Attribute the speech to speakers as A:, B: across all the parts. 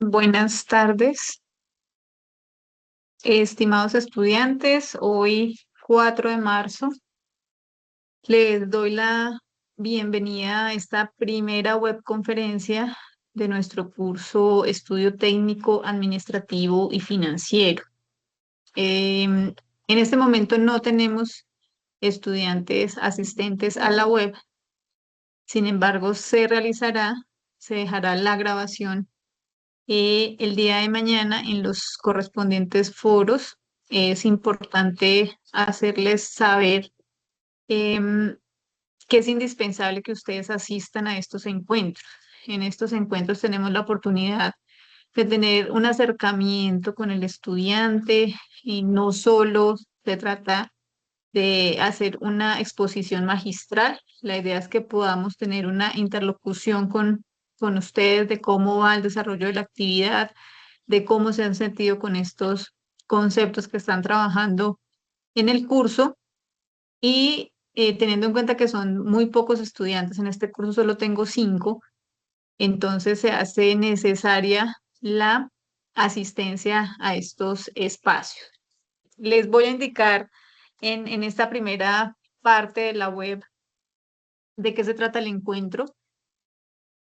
A: Buenas tardes, estimados estudiantes. Hoy, 4 de marzo, les doy la bienvenida a esta primera webconferencia de nuestro curso Estudio Técnico Administrativo y Financiero. En este momento no tenemos estudiantes asistentes a la web. Sin embargo, se dejará la grabación el día de mañana en los correspondientes foros. Es importante hacerles saber em, que es indispensable que ustedes asistan a estos encuentros. En estos encuentros tenemos la oportunidad de tener un acercamiento con el estudiante y no solo se trata de hacer una exposición magistral. La idea es que podamos tener una interlocución con ustedes de cómo va el desarrollo de la actividad, de cómo se han sentido con estos conceptos que están trabajando en el curso y teniendo en cuenta que son muy pocos estudiantes, en este curso solo tengo 5, entonces se hace necesaria la asistencia a estos espacios. Les voy a indicar en esta primera parte de la web de qué se trata el encuentro.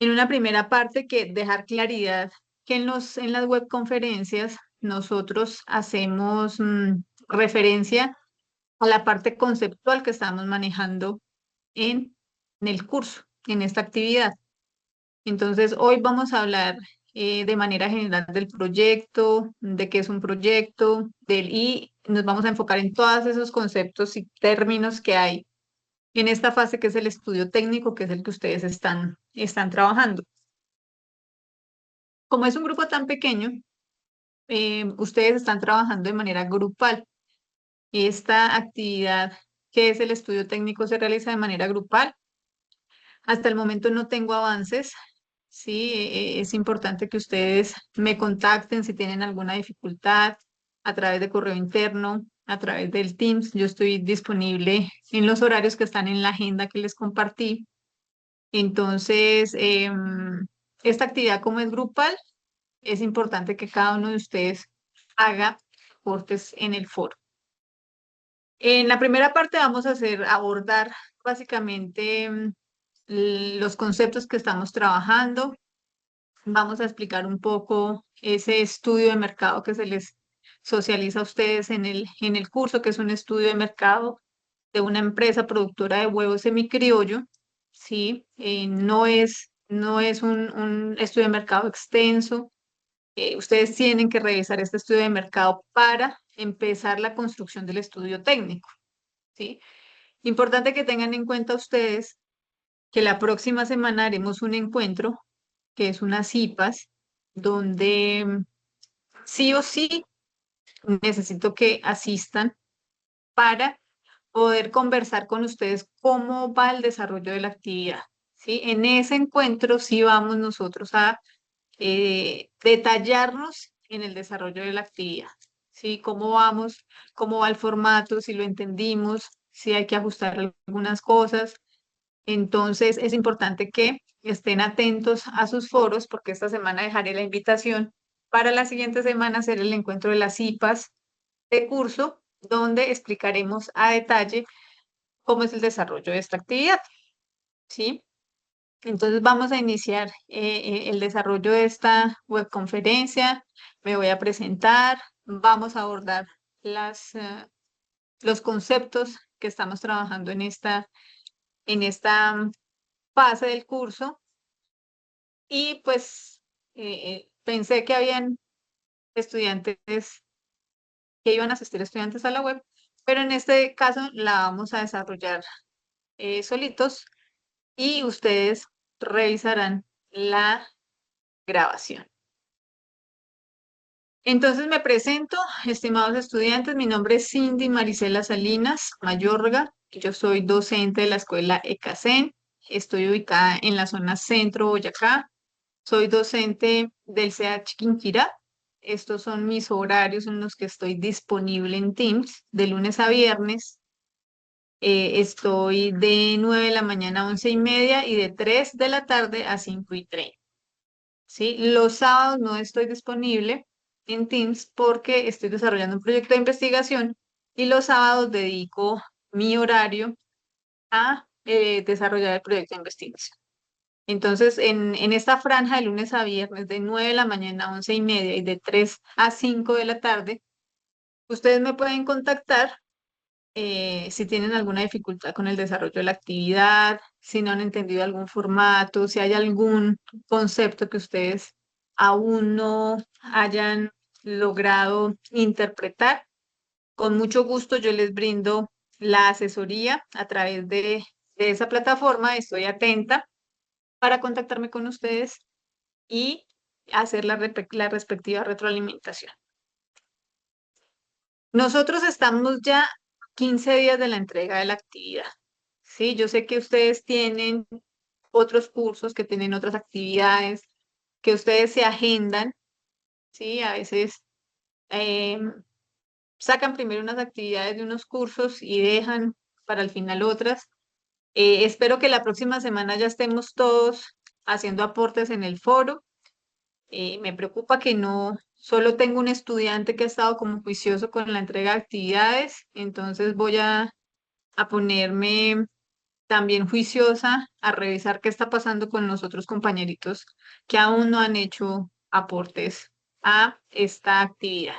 A: En una primera parte que dejar claridad que en las webconferencias nosotros hacemos referencia a la parte conceptual que estamos manejando en, en el curso, en esta actividad. Entonces, hoy vamos a hablar de manera general del proyecto, de qué es un proyecto, y nos vamos a enfocar en todos esos conceptos y términos que hay en esta fase que es el estudio técnico, que es el que ustedes están trabajando. Como es un grupo tan pequeño, ustedes están trabajando de manera grupal. Esta actividad, que es el estudio técnico, se realiza de manera grupal. Hasta el momento no tengo avances. Sí, es importante que ustedes me contacten si tienen alguna dificultad a través de correo interno, a través del Teams. Yo estoy disponible en los horarios que están en la agenda que les compartí. Entonces, esta actividad como es grupal, es importante que cada uno de ustedes haga aportes en el foro. En la primera parte vamos a abordar básicamente los conceptos que estamos trabajando. Vamos a explicar un poco ese estudio de mercado que se les socializa a ustedes en el curso, que es un estudio de mercado de una empresa productora de huevos semicriollo. ¿Sí? No es un estudio de mercado extenso. Ustedes tienen que revisar este estudio de mercado para empezar la construcción del estudio técnico. ¿Sí? Importante que tengan en cuenta ustedes que la próxima semana haremos un encuentro, que es unas CIPAS, donde sí o sí necesito que asistan para poder conversar con ustedes cómo va el desarrollo de la actividad. ¿Sí? En ese encuentro sí vamos nosotros a detallarnos en el desarrollo de la actividad. ¿Sí? ¿Cómo vamos? ¿Cómo va el formato? Si lo entendimos, si hay que ajustar algunas cosas. Entonces, es importante que estén atentos a sus foros porque esta semana dejaré la invitación para la siguiente semana hacer el encuentro de las CIPAS de curso, donde explicaremos a detalle cómo es el desarrollo de esta actividad. ¿Sí? Entonces, vamos a iniciar el desarrollo de esta webconferencia. Me voy a presentar, vamos a abordar los conceptos que estamos trabajando en esta fase del curso. Y pues pensé que habían estudiantes que iban a asistir estudiantes a la web, pero en este caso la vamos a desarrollar solitos y ustedes revisarán la grabación. Entonces me presento, estimados estudiantes, mi nombre es Cindy Marisela Salinas Mayorga, yo soy docente de la escuela ECACEN, estoy ubicada en la zona centro Boyacá. Soy docente del CH Quinquirá. Estos son mis horarios en los que estoy disponible en Teams de lunes a viernes. Estoy de 9 de la mañana a 11:30 y de 3 de la tarde a 5:30. ¿sí? Los sábados no estoy disponible en Teams porque estoy desarrollando un proyecto de investigación y los sábados dedico mi horario a desarrollar el proyecto de investigación. Entonces, en esta franja de lunes a viernes, de 9 de la mañana a 11:30 y de 3 a 5 de la tarde, ustedes me pueden contactar si tienen alguna dificultad con el desarrollo de la actividad, si no han entendido algún formato, si hay algún concepto que ustedes aún no hayan logrado interpretar. Con mucho gusto yo les brindo la asesoría a través de esa plataforma. Estoy atenta para contactarme con ustedes y hacer la respectiva retroalimentación. Nosotros estamos ya 15 días de la entrega de la actividad. Sí, yo sé que ustedes tienen otros cursos, que tienen otras actividades, que ustedes se agendan, sí, a veces sacan primero unas actividades de unos cursos y dejan para el final otras. Espero que la próxima semana ya estemos todos haciendo aportes en el foro. Me preocupa que no solo tengo un estudiante que ha estado como juicioso con la entrega de actividades, entonces voy a ponerme también juiciosa a revisar qué está pasando con los otros compañeritos que aún no han hecho aportes a esta actividad.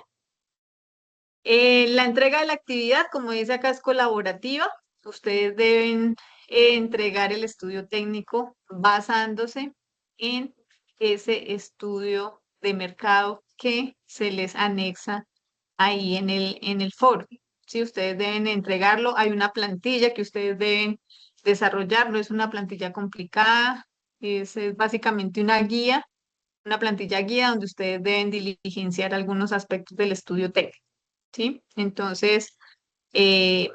A: La entrega de la actividad, como dice acá, es colaborativa. Ustedes deben entregar el estudio técnico basándose en ese estudio de mercado que se les anexa ahí en el foro. Si ustedes deben entregarlo, hay una plantilla que ustedes deben desarrollar, no es una plantilla complicada, es básicamente una plantilla guía donde ustedes deben diligenciar algunos aspectos del estudio técnico. ¿Sí? Entonces, eh,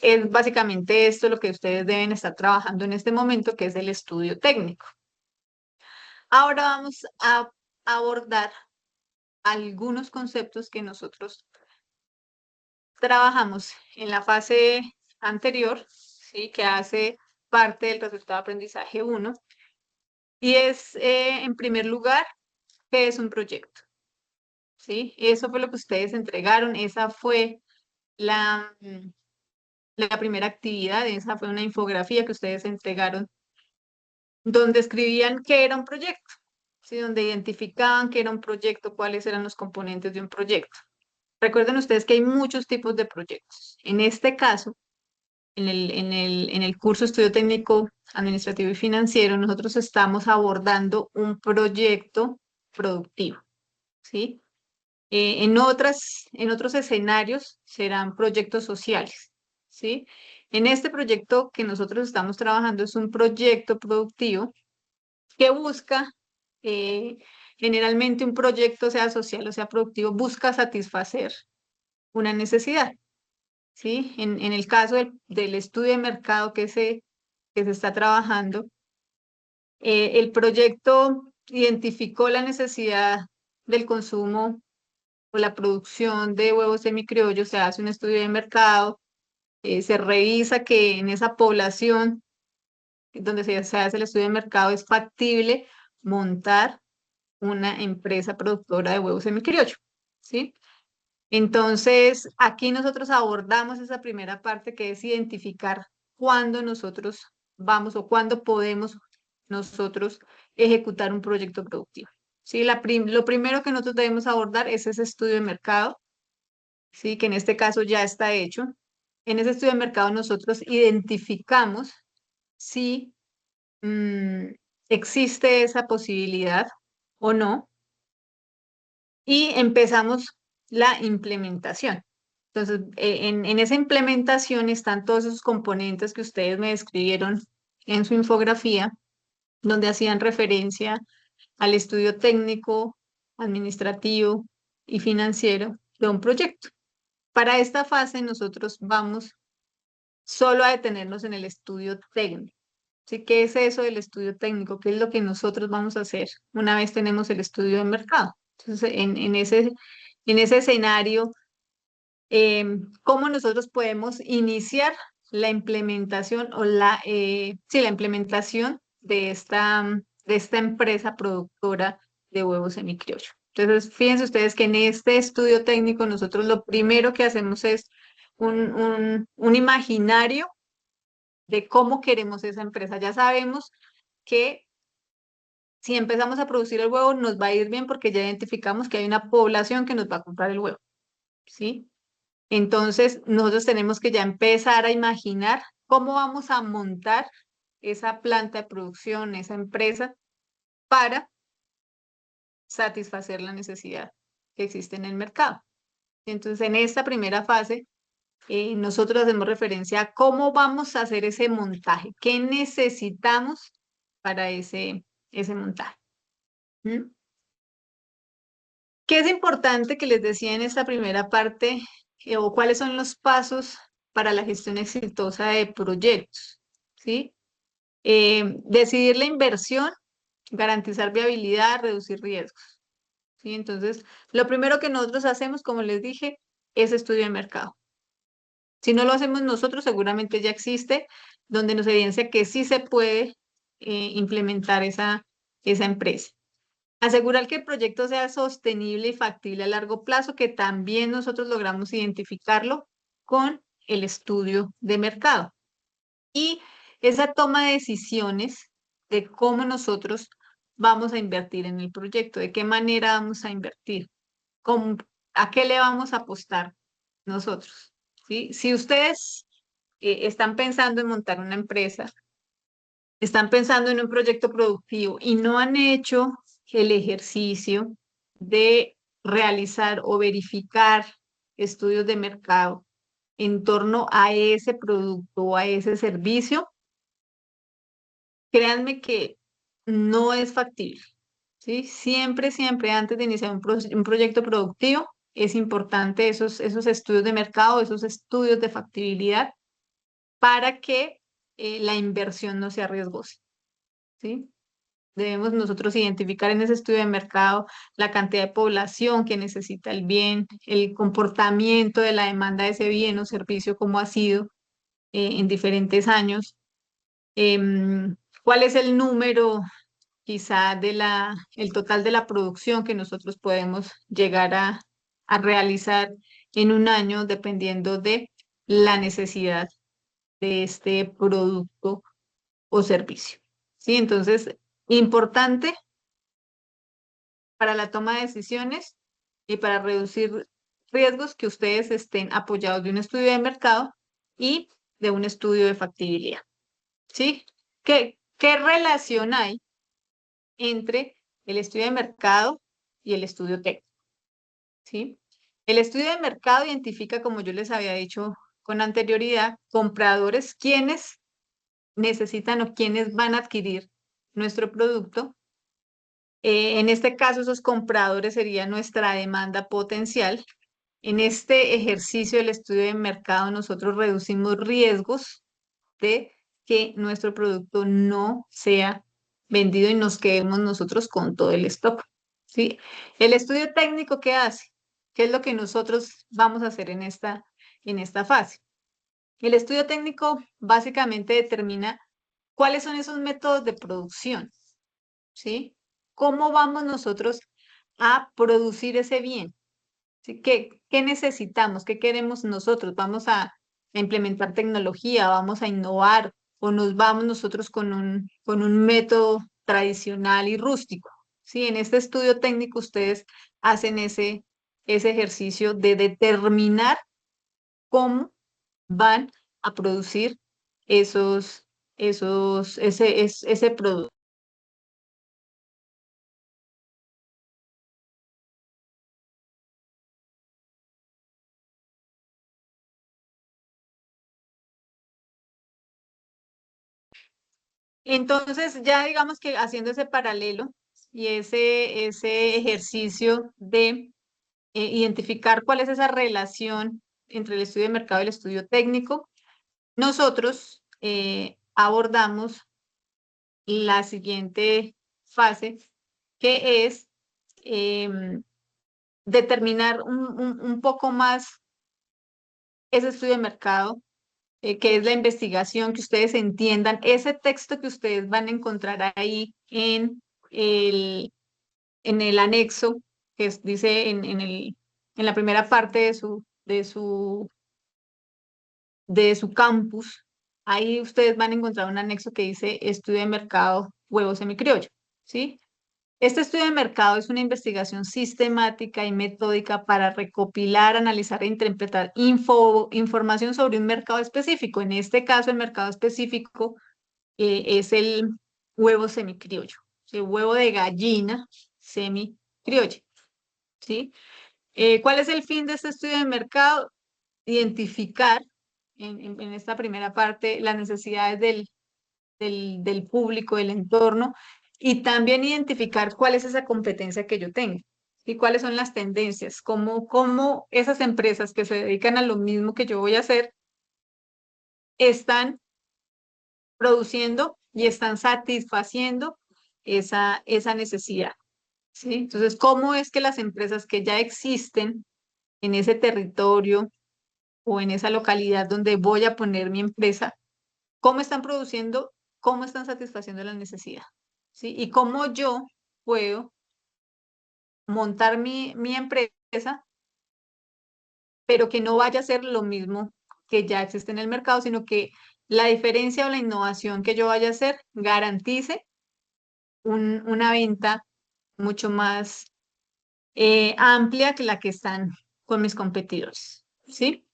A: es básicamente esto lo que ustedes deben estar trabajando en este momento, que es el estudio técnico. Ahora vamos a abordar algunos conceptos que nosotros trabajamos en la fase anterior, ¿sí? Que hace parte del resultado de aprendizaje 1, y es, en primer lugar, ¿qué es un proyecto? ¿Sí? Eso fue lo que ustedes entregaron, esa fue la, la primera actividad, esa fue una infografía que ustedes entregaron, donde escribían qué era un proyecto, ¿sí? Donde identificaban qué era un proyecto, cuáles eran los componentes de un proyecto. Recuerden ustedes que hay muchos tipos de proyectos. En este caso, en el curso Estudio Técnico Administrativo y Financiero, nosotros estamos abordando un proyecto productivo, ¿sí? En otros escenarios serán proyectos sociales, ¿sí? En este proyecto que nosotros estamos trabajando es un proyecto productivo que busca, eh, generalmente un proyecto, sea social o sea productivo, busca satisfacer una necesidad, ¿sí? En el caso del estudio de mercado que se está trabajando, el proyecto identificó la necesidad del consumo o la producción de huevos semicriollos, se hace un estudio de mercado, se revisa que en esa población donde se hace el estudio de mercado es factible montar una empresa productora de huevos semicriollo, ¿sí? Entonces, aquí nosotros abordamos esa primera parte que es identificar cuándo nosotros vamos o cuándo podemos nosotros ejecutar un proyecto productivo. ¿Sí? Lo primero que nosotros debemos abordar es ese estudio de mercado, ¿sí? Que en este caso ya está hecho. En ese estudio de mercado nosotros identificamos si existe esa posibilidad o no y empezamos la implementación. Entonces, en esa implementación están todos esos componentes que ustedes me describieron en su infografía, donde hacían referencia al estudio técnico, administrativo y financiero de un proyecto. Para esta fase nosotros vamos solo a detenernos en el estudio técnico. ¿Sí? ¿Qué es eso del estudio técnico? ¿Qué es lo que nosotros vamos a hacer una vez tenemos el estudio de mercado? Entonces, en ese escenario, ¿cómo nosotros podemos iniciar la implementación o sí, la implementación de esta de esta empresa productora de huevos semicriollo. Entonces, fíjense ustedes que en este estudio técnico nosotros lo primero que hacemos es un imaginario de cómo queremos esa empresa. Ya sabemos que si empezamos a producir el huevo nos va a ir bien porque ya identificamos que hay una población que nos va a comprar el huevo, ¿sí? Entonces, nosotros tenemos que ya empezar a imaginar cómo vamos a montar esa planta de producción, esa empresa, para satisfacer la necesidad que existe en el mercado. Entonces, en esta primera fase, nosotros hacemos referencia a cómo vamos a hacer ese montaje, qué necesitamos para ese montaje. ¿Mm? ¿Qué es importante que les decía en esta primera parte o cuáles son los pasos para la gestión exitosa de proyectos? ¿Sí? Decidir la inversión, garantizar viabilidad, reducir riesgos. ¿Sí? Entonces, lo primero que nosotros hacemos, como les dije, es estudio de mercado. Si no lo hacemos nosotros, seguramente ya existe, donde nos evidencia que sí se puede implementar esa empresa. Asegurar que el proyecto sea sostenible y factible a largo plazo, que también nosotros logramos identificarlo con el estudio de mercado. Y esa toma de decisiones de cómo nosotros vamos a invertir en el proyecto, de qué manera vamos a invertir, cómo, a qué le vamos a apostar nosotros. ¿Sí? Si ustedes están pensando en montar una empresa, están pensando en un proyecto productivo y no han hecho el ejercicio de realizar o verificar estudios de mercado en torno a ese producto o a ese servicio, créanme que no es factible, ¿sí? Siempre, siempre antes de iniciar un proyecto productivo, es importante esos estudios de mercado, esos estudios de factibilidad para que la inversión no sea riesgosa, ¿sí? Debemos nosotros identificar en ese estudio de mercado la cantidad de población que necesita el bien, el comportamiento de la demanda de ese bien o servicio, cómo ha sido en diferentes años, cuál es el número quizá el total de la producción que nosotros podemos llegar a realizar en un año dependiendo de la necesidad de este producto o servicio. ¿Sí? Entonces, importante para la toma de decisiones y para reducir riesgos que ustedes estén apoyados de un estudio de mercado y de un estudio de factibilidad. ¿Sí? ¿Qué relación hay entre el estudio de mercado y el estudio técnico? ¿Sí? El estudio de mercado identifica, como yo les había dicho con anterioridad, compradores quienes necesitan o quienes van a adquirir nuestro producto. En este caso, esos compradores serían nuestra demanda potencial. En este ejercicio del estudio de mercado, nosotros reducimos riesgos de que nuestro producto no sea vendido y nos quedemos nosotros con todo el stock. ¿Sí? El estudio técnico, ¿qué hace? ¿Qué es lo que nosotros vamos a hacer en esta fase? El estudio técnico básicamente determina cuáles son esos métodos de producción, ¿sí? ¿Cómo vamos nosotros a producir ese bien? ¿Sí? ¿Qué necesitamos? ¿Qué queremos nosotros? ¿Vamos a implementar tecnología? ¿Vamos a innovar? ¿O nos vamos nosotros con un método tradicional y rústico? ¿Sí? En este estudio técnico ustedes hacen ese ejercicio de determinar cómo van a producir ese producto. Entonces, ya digamos que haciendo ese paralelo y ese ejercicio de identificar cuál es esa relación entre el estudio de mercado y el estudio técnico, nosotros abordamos la siguiente fase, que es determinar un poco más ese estudio de mercado que es la investigación, que ustedes entiendan ese texto que ustedes van a encontrar ahí el, en el anexo, dice en la primera parte de su campus. Ahí ustedes van a encontrar un anexo que dice Estudio de Mercado Huevo Semicriollo, ¿sí? Este estudio de mercado es una investigación sistemática y metódica para recopilar, analizar e interpretar información sobre un mercado específico. En este caso, el mercado específico es el huevo semicriollo, el huevo de gallina semicriollo, ¿sí? ¿Cuál es el fin de este estudio de mercado? Identificar en esta primera parte las necesidades del público, del entorno, y también identificar cuál es esa competencia que yo tengo y cuáles son las tendencias, cómo esas empresas que se dedican a lo mismo que yo voy a hacer están produciendo y están satisfaciendo esa necesidad, ¿sí? Entonces, ¿cómo es que las empresas que ya existen en ese territorio o en esa localidad donde voy a poner mi empresa, cómo están produciendo, cómo están satisfaciendo la necesidad, ¿sí? Y cómo yo puedo montar mi empresa, pero que no vaya a ser lo mismo que ya existe en el mercado, sino que la diferencia o la innovación que yo vaya a hacer garantice una venta mucho más amplia que la que están con mis competidores, ¿sí?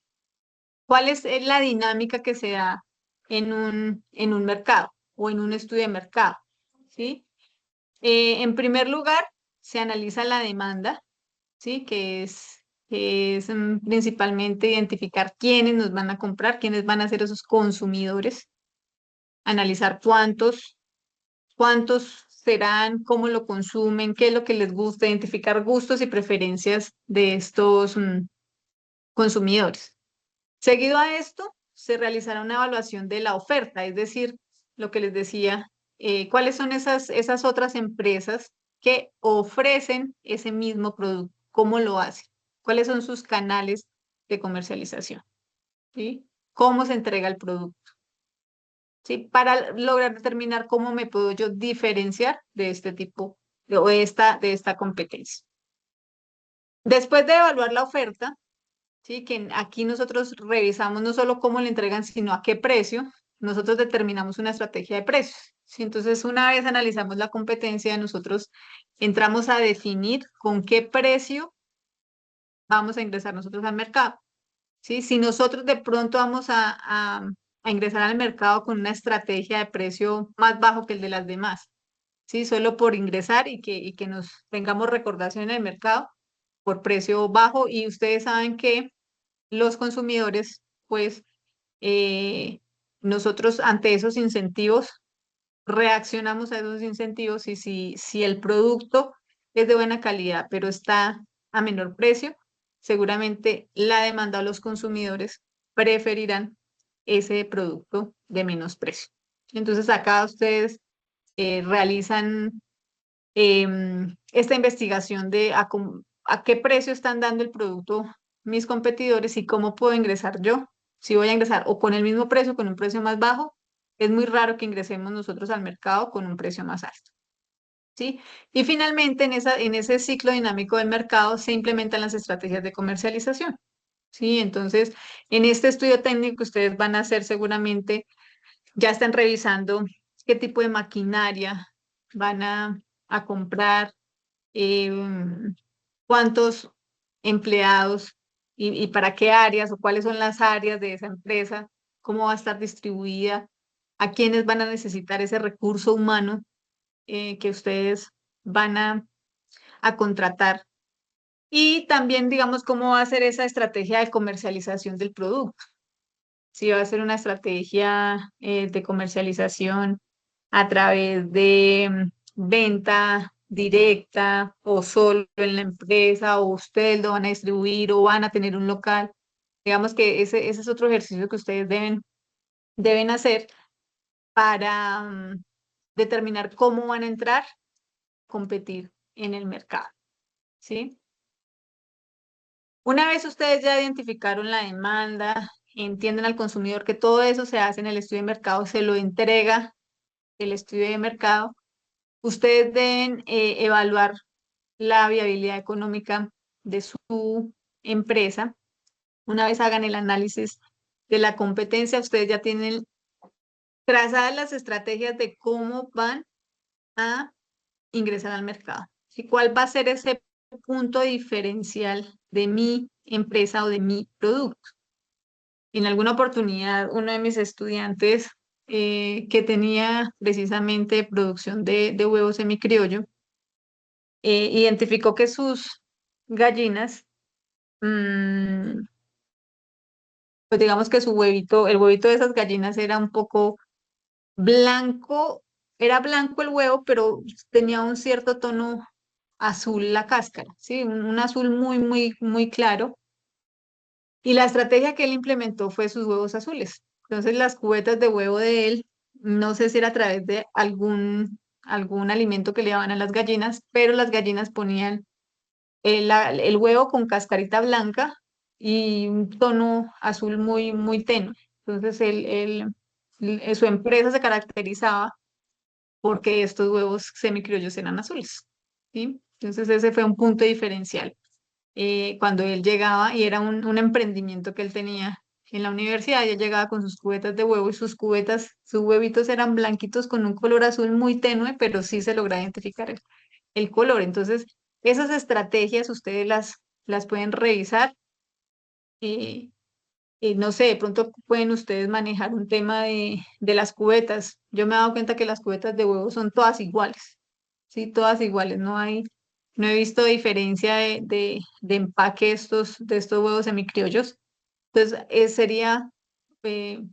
A: ¿Cuál es la dinámica que se da en un mercado o en un estudio de mercado? ¿Sí? En primer lugar, se analiza la demanda, ¿sí? Que es principalmente identificar quiénes nos van a comprar, quiénes van a ser esos consumidores, analizar cuántos serán, cómo lo consumen, qué es lo que les gusta, identificar gustos y preferencias de estos consumidores. Seguido a esto, se realizará una evaluación de la oferta, es decir, lo que les decía, cuáles son esas otras empresas que ofrecen ese mismo producto, cómo lo hacen, cuáles son sus canales de comercialización, ¿sí? Cómo se entrega el producto, ¿sí? Para lograr determinar cómo me puedo yo diferenciar de este tipo o de esta competencia. Después de evaluar la oferta, sí, que aquí nosotros revisamos no solo cómo le entregan, sino a qué precio. Nosotros determinamos una estrategia de precios. ¿Sí? Entonces, una vez analizamos la competencia, nosotros entramos a definir con qué precio vamos a ingresar nosotros al mercado. ¿Sí? Si nosotros de pronto vamos a ingresar al mercado con una estrategia de precio más bajo que el de las demás, ¿sí? Solo por ingresar y que nos tengamos recordación en el mercado por precio bajo, y ustedes saben que los consumidores, pues nosotros ante esos incentivos reaccionamos a esos incentivos, y si el producto es de buena calidad, pero está a menor precio, seguramente la demanda o los consumidores preferirán ese producto de menos precio. Entonces acá ustedes realizan esta investigación de a qué precio están dando el producto mis competidores y cómo puedo ingresar yo. Si voy a ingresar o con el mismo precio, con un precio más bajo, es muy raro que ingresemos nosotros al mercado con un precio más alto, ¿sí? Y finalmente, en ese ciclo dinámico del mercado se implementan las estrategias de comercialización, ¿sí? Entonces, en este estudio técnico que ustedes van a hacer seguramente, ya están revisando qué tipo de maquinaria van a comprar, cuántos empleados y para qué áreas o cuáles son las áreas de esa empresa, cómo va a estar distribuida, a quiénes van a necesitar ese recurso humano que ustedes van a contratar, y también, digamos, cómo va a ser esa estrategia de comercialización del producto. Si va a ser una estrategia de comercialización a través de venta directa o solo en la empresa, o ustedes lo van a distribuir o van a tener un local. Digamos que ese es otro ejercicio que ustedes deben hacer para determinar cómo van a entrar a competir en el mercado, ¿sí? Una vez ustedes ya identificaron la demanda, entienden al consumidor que todo eso se hace en el estudio de mercado, se lo entrega el estudio de mercado. Ustedes deben evaluar la viabilidad económica de su empresa. Una vez hagan el análisis de la competencia, ustedes ya tienen trazadas las estrategias de cómo van a ingresar al mercado. ¿Y cuál va a ser ese punto diferencial de mi empresa o de mi producto? En alguna oportunidad, uno de mis estudiantes que tenía precisamente producción de huevos semicriollo, identificó que sus gallinas, mm, pues digamos que su huevito, el huevito de esas gallinas era un poco blanco, era blanco el huevo, pero tenía un cierto tono azul la cáscara, ¿sí? Un azul muy, muy, muy claro. Y la estrategia que él implementó fue sus huevos azules. Entonces las cubetas de huevo de él, no sé si era a través de algún alimento que le daban a las gallinas, pero las gallinas ponían el huevo con cascarita blanca y un tono azul muy, muy tenue. Entonces su empresa se caracterizaba porque estos huevos semicriollos eran azules, ¿sí? Entonces ese fue un punto diferencial cuando él llegaba y era un emprendimiento que él tenía en la universidad. Y él llegaba con sus cubetas de huevo y sus cubetas, sus huevitos eran blanquitos con un color azul muy tenue, pero sí se logra identificar el color. Entonces, esas estrategias ustedes las pueden revisar. eh, no sé, de pronto pueden ustedes manejar un tema de las cubetas. Yo me he dado cuenta que las cubetas de huevo son todas iguales, sí, todas iguales. No he visto diferencia de empaque de estos huevos semicriollos. Entonces, sería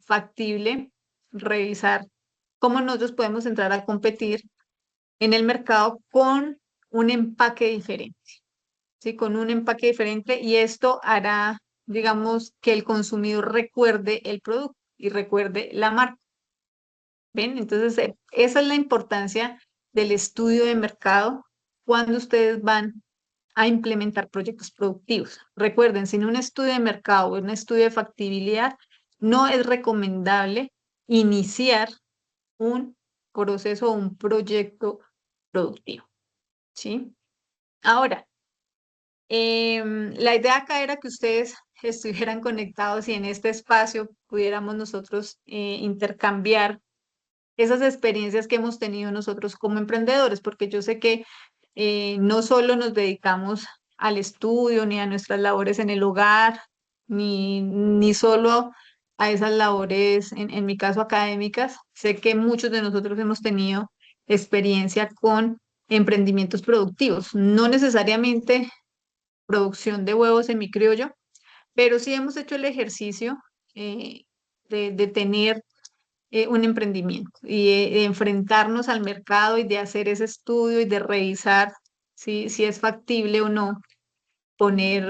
A: factible revisar cómo nosotros podemos entrar a competir en el mercado con un empaque diferente, ¿sí? Con un empaque diferente y esto hará, digamos, que el consumidor recuerde el producto y recuerde la marca. ¿Ven? Entonces, esa es la importancia del estudio de mercado cuando ustedes van a implementar proyectos productivos. Recuerden, sin un estudio de mercado o un estudio de factibilidad, no es recomendable iniciar un proceso o un proyecto productivo, ¿sí? Ahora, la idea acá era que ustedes estuvieran conectados y en este espacio pudiéramos nosotros intercambiar esas experiencias que hemos tenido nosotros como emprendedores, porque yo sé que no solo nos dedicamos al estudio ni a nuestras labores en el hogar, ni solo a esas labores, en mi caso académicas, sé que muchos de nosotros hemos tenido experiencia con emprendimientos productivos, no necesariamente producción de huevos en mi criollo, pero sí hemos hecho el ejercicio eh, de tener un emprendimiento y de enfrentarnos al mercado y de hacer ese estudio y de revisar si es factible o no poner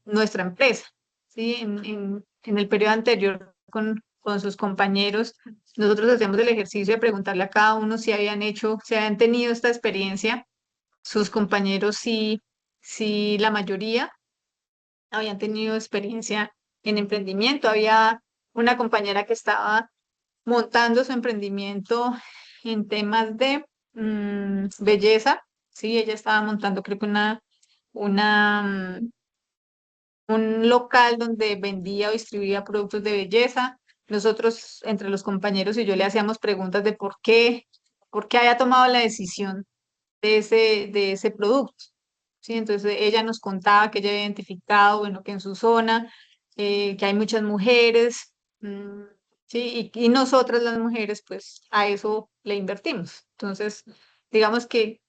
A: nuestra empresa. ¿Sí? En el periodo anterior con sus compañeros, nosotros hacíamos el ejercicio de preguntarle a cada uno si habían hecho, si habían tenido esta experiencia. Sus compañeros sí, sí, la mayoría habían tenido experiencia en emprendimiento. Había una compañera que estaba montando su emprendimiento en temas de belleza. Sí, ella estaba montando, creo que un local donde vendía o distribuía productos de belleza. Nosotros, entre los compañeros y yo, le hacíamos preguntas de por qué había tomado la decisión de ese producto. ¿Sí? Entonces ella nos contaba que ella había identificado, bueno, que en su zona, que hay muchas mujeres, ¿sí? Y nosotras las mujeres, pues a eso le invertimos. Entonces, digamos que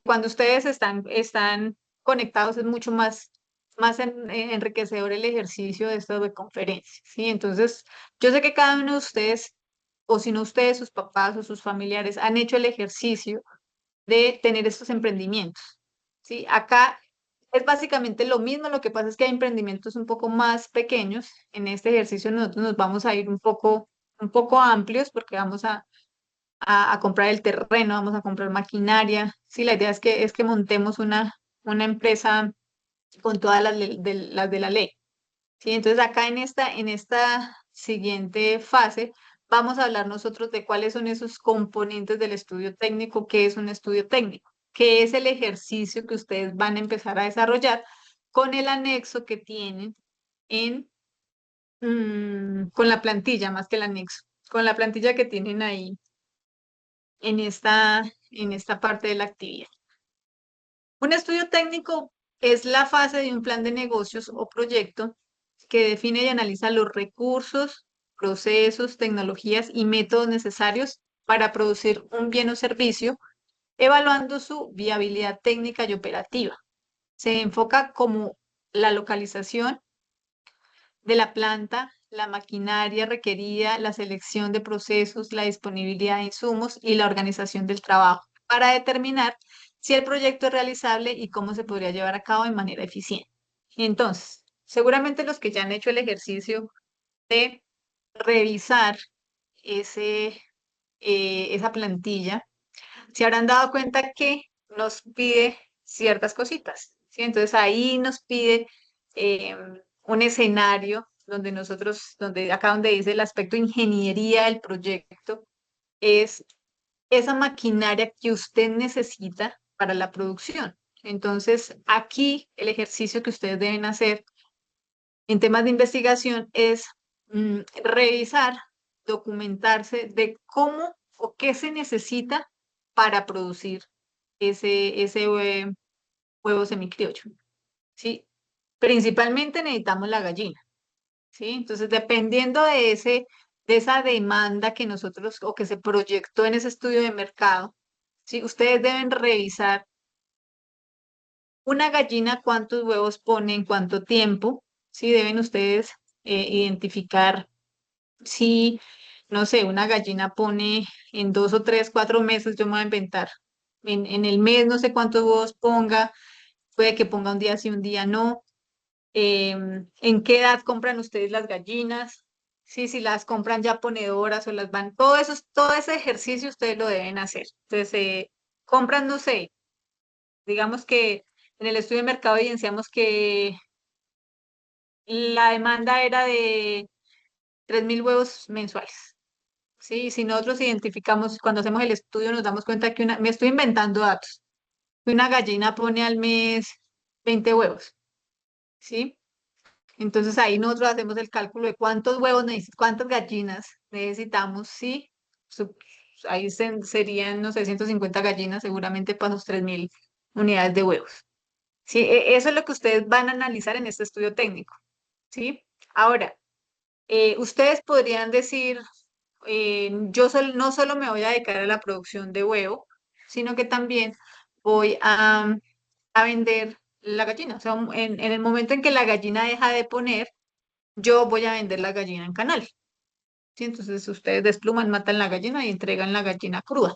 A: cuando ustedes están conectados es mucho más enriquecedor el ejercicio de estas de conferencias, ¿sí? Entonces, yo sé que cada uno de ustedes, o si no ustedes, sus papás o sus familiares, han hecho el ejercicio de tener estos emprendimientos. ¿Sí? Acá es básicamente lo mismo, lo que pasa es que hay emprendimientos un poco más pequeños. En este ejercicio nosotros nos vamos a ir un poco amplios porque vamos a comprar el terreno, vamos a comprar maquinaria. Sí, la idea es que montemos una empresa con todas las de la ley. ¿Sí? Entonces acá en esta siguiente fase, vamos a hablar nosotros de cuáles son esos componentes del estudio técnico, qué es un estudio técnico, qué es el ejercicio que ustedes van a empezar a desarrollar con el anexo que tienen en, con la plantilla, más que el anexo, con la plantilla que tienen ahí en esta parte de la actividad. Un estudio técnico es la fase de un plan de negocios o proyecto que define y analiza los recursos, procesos, tecnologías y métodos necesarios para producir un bien o servicio, evaluando su viabilidad técnica y operativa. Se enfoca como la localización de la planta, la maquinaria requerida, la selección de procesos, la disponibilidad de insumos y la organización del trabajo para determinar si el proyecto es realizable y cómo se podría llevar a cabo de manera eficiente. Entonces, seguramente los que ya han hecho el ejercicio de revisar ese, esa plantilla, se habrán dado cuenta que nos pide ciertas cositas, ¿sí? Entonces ahí nos pide eh, un escenario donde nosotros, donde acá donde dice el aspecto ingeniería del proyecto, es esa maquinaria que usted necesita para la producción. Entonces, aquí el ejercicio que ustedes deben hacer en temas de investigación es revisar, documentarse de cómo o qué se necesita para producir ese huevo semicriollo, ¿sí? Principalmente necesitamos la gallina, ¿sí? Entonces, dependiendo de de esa demanda que nosotros o que se proyectó en ese estudio de mercado, ¿sí? Ustedes deben revisar una gallina cuántos huevos pone en cuánto tiempo, ¿sí? Deben ustedes identificar si, no sé, una gallina pone en 2 o 3, 4 meses, yo me voy a inventar. En el mes no sé cuántos huevos ponga, puede que ponga un día sí, un día no. ¿En qué edad compran ustedes las gallinas? Sí, si las compran ya ponedoras o las van, todo ese ejercicio ustedes lo deben hacer. Entonces, compran, no sé, digamos que en el estudio de mercado evidenciamos que la demanda era de 3.000 huevos mensuales. Sí, si nosotros identificamos, cuando hacemos el estudio, nos damos cuenta que me estoy inventando datos, que una gallina pone al mes 20 huevos, ¿sí? Entonces ahí nosotros hacemos el cálculo de cuántos huevos cuántas gallinas necesitamos, ¿sí? Su- Ahí serían, no sé, 150 gallinas seguramente para sus 3.000 unidades de huevos. Sí, eso es lo que ustedes van a analizar en este estudio técnico, ¿sí? Ahora, ustedes podrían decir, no solo me voy a dedicar a la producción de huevo, sino que también voy a vender la gallina. O sea, en el momento en que la gallina deja de poner, yo voy a vender la gallina en canal. ¿Sí? Entonces ustedes despluman, matan la gallina y entregan la gallina cruda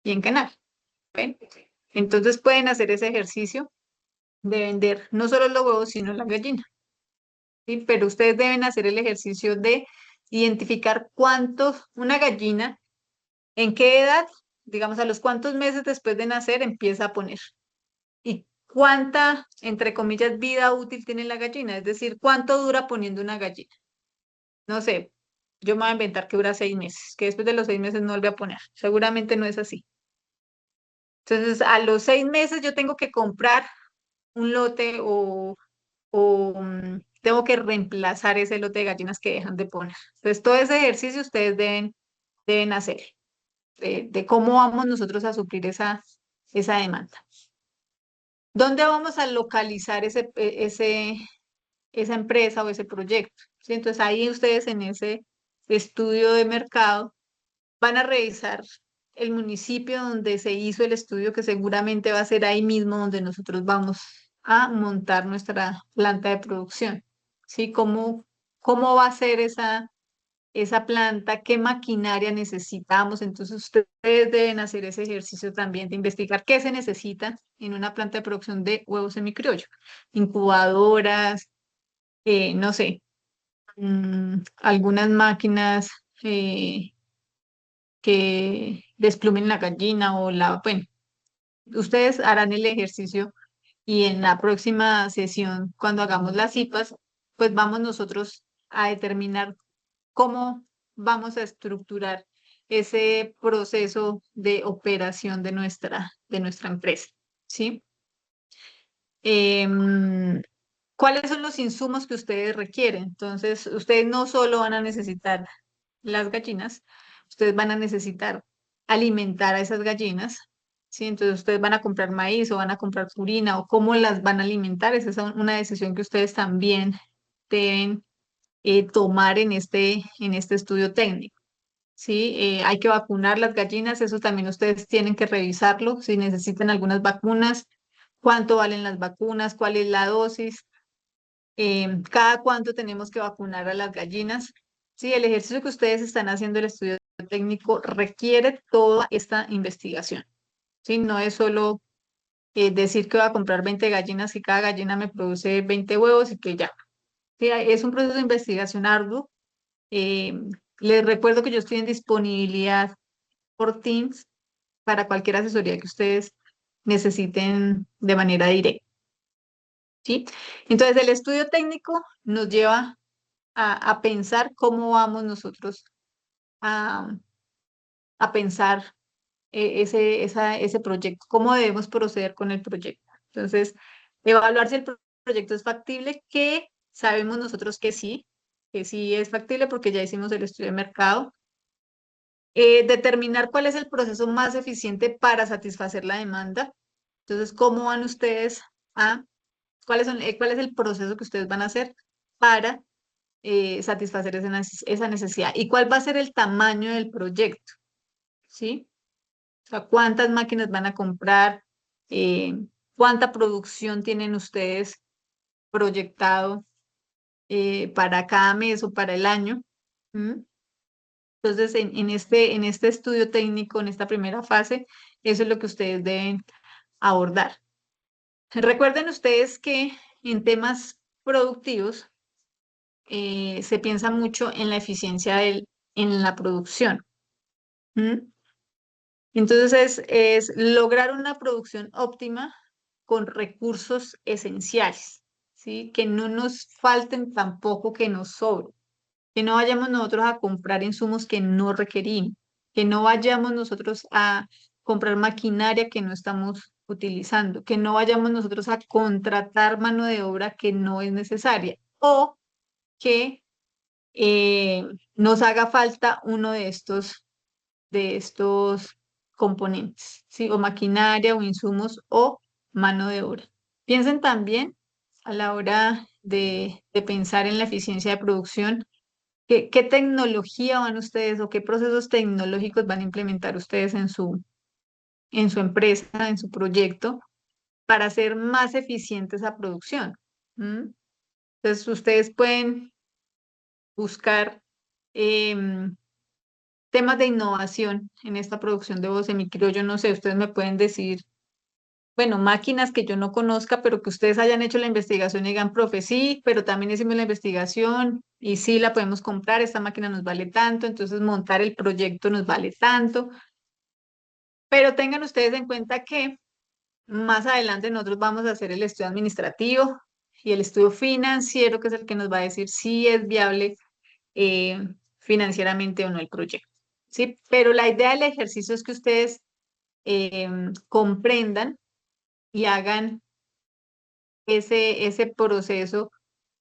A: y en canal. ¿Ven? Entonces pueden hacer ese ejercicio de vender no solo los huevos, sino la gallina. ¿Sí? Pero ustedes deben hacer el ejercicio de identificar una gallina, en qué edad, digamos, a los cuántos meses después de nacer empieza a poner. Y cuánta, entre comillas, vida útil tiene la gallina, es decir, cuánto dura poniendo una gallina. No sé, yo me voy a inventar que dura 6 meses, que después de los 6 meses no vuelve a poner. Seguramente no es así. Entonces, a los 6 meses yo tengo que comprar un lote o tengo que reemplazar ese lote de gallinas que dejan de poner. Entonces, todo ese ejercicio ustedes deben hacer, de cómo vamos nosotros a suplir esa demanda. ¿Dónde vamos a localizar esa empresa o ese proyecto? ¿Sí? Entonces, ahí ustedes en ese estudio de mercado van a revisar el municipio donde se hizo el estudio, que seguramente va a ser ahí mismo donde nosotros vamos a montar nuestra planta de producción. ¿Sí? ¿Cómo va a ser esa planta? ¿Qué maquinaria necesitamos? Entonces ustedes deben hacer ese ejercicio también de investigar qué se necesita en una planta de producción de huevos semicriollo. Incubadoras, no sé, algunas máquinas. Que desplumen la gallina bueno, ustedes harán el ejercicio y en la próxima sesión, cuando hagamos las cipas, pues vamos nosotros a determinar cómo vamos a estructurar ese proceso de operación de nuestra empresa, ¿sí? Em, ¿Cuáles son los insumos que ustedes requieren? Entonces, ustedes no solo van a necesitar las gallinas, ustedes van a necesitar alimentar a esas gallinas, ¿sí? Entonces, ustedes van a comprar maíz o van a comprar purina o cómo las van a alimentar. Esa es una decisión que ustedes también deben tomar en este estudio técnico. ¿Sí? Hay que vacunar las gallinas, eso también ustedes tienen que revisarlo, si necesitan algunas vacunas, cuánto valen las vacunas, cuál es la dosis, cada cuánto tenemos que vacunar a las gallinas. Sí, el ejercicio que ustedes están haciendo, el estudio técnico, requiere toda esta investigación. ¿Sí? No es solo decir que voy a comprar 20 gallinas y cada gallina me produce 20 huevos y que ya. Sí, es un proceso de investigación arduo. Eh, Les recuerdo que yo estoy en disponibilidad por Teams para cualquier asesoría que ustedes necesiten de manera directa. ¿Sí? Entonces, el estudio técnico nos lleva a pensar cómo vamos nosotros a, a pensar ese proyecto, cómo debemos proceder con el proyecto. Entonces, evaluar si el proyecto es factible, que sabemos nosotros que sí es factible porque ya hicimos el estudio de mercado. Determinar cuál es el proceso más eficiente para satisfacer la demanda. Entonces, ¿cómo van ustedes a, cuál es el proceso que ustedes van a hacer para satisfacer esa necesidad? ¿Y cuál va a ser el tamaño del proyecto? ¿Sí? O sea, ¿cuántas máquinas van a comprar? Eh, ¿Cuánta producción tienen ustedes proyectado para cada mes o para el año? ¿Mm? Entonces, en este estudio técnico, en esta primera fase, eso es lo que ustedes deben abordar. Recuerden ustedes que en temas productivos se piensa mucho en la eficiencia en la producción. ¿Mm? Entonces es lograr una producción óptima con recursos esenciales, ¿sí? Que no nos falten tampoco que nos sobren, que no vayamos nosotros a comprar insumos que no requerimos, que no vayamos nosotros a comprar maquinaria que no estamos utilizando, que no vayamos nosotros a contratar mano de obra que no es necesaria o que nos haga falta uno de estos componentes, ¿sí? O maquinaria o insumos o mano de obra. Piensen también a la hora de pensar en la eficiencia de producción. ¿Qué tecnología van ustedes o qué procesos tecnológicos van a implementar ustedes en su empresa, en su proyecto, para hacer más eficiente esa producción? ¿Mm? Entonces, ustedes pueden buscar temas de innovación en esta producción de voz yo no sé, ustedes me pueden decir, bueno, máquinas que yo no conozca, pero que ustedes hayan hecho la investigación y digan, profe, sí, pero también hicimos la investigación y sí la podemos comprar, esta máquina nos vale tanto, entonces montar el proyecto nos vale tanto, pero tengan ustedes en cuenta que más adelante nosotros vamos a hacer el estudio administrativo y el estudio financiero, que es el que nos va a decir si es viable eh, financieramente o no el proyecto. ¿Sí? Pero la idea del ejercicio es que ustedes comprendan y hagan ese proceso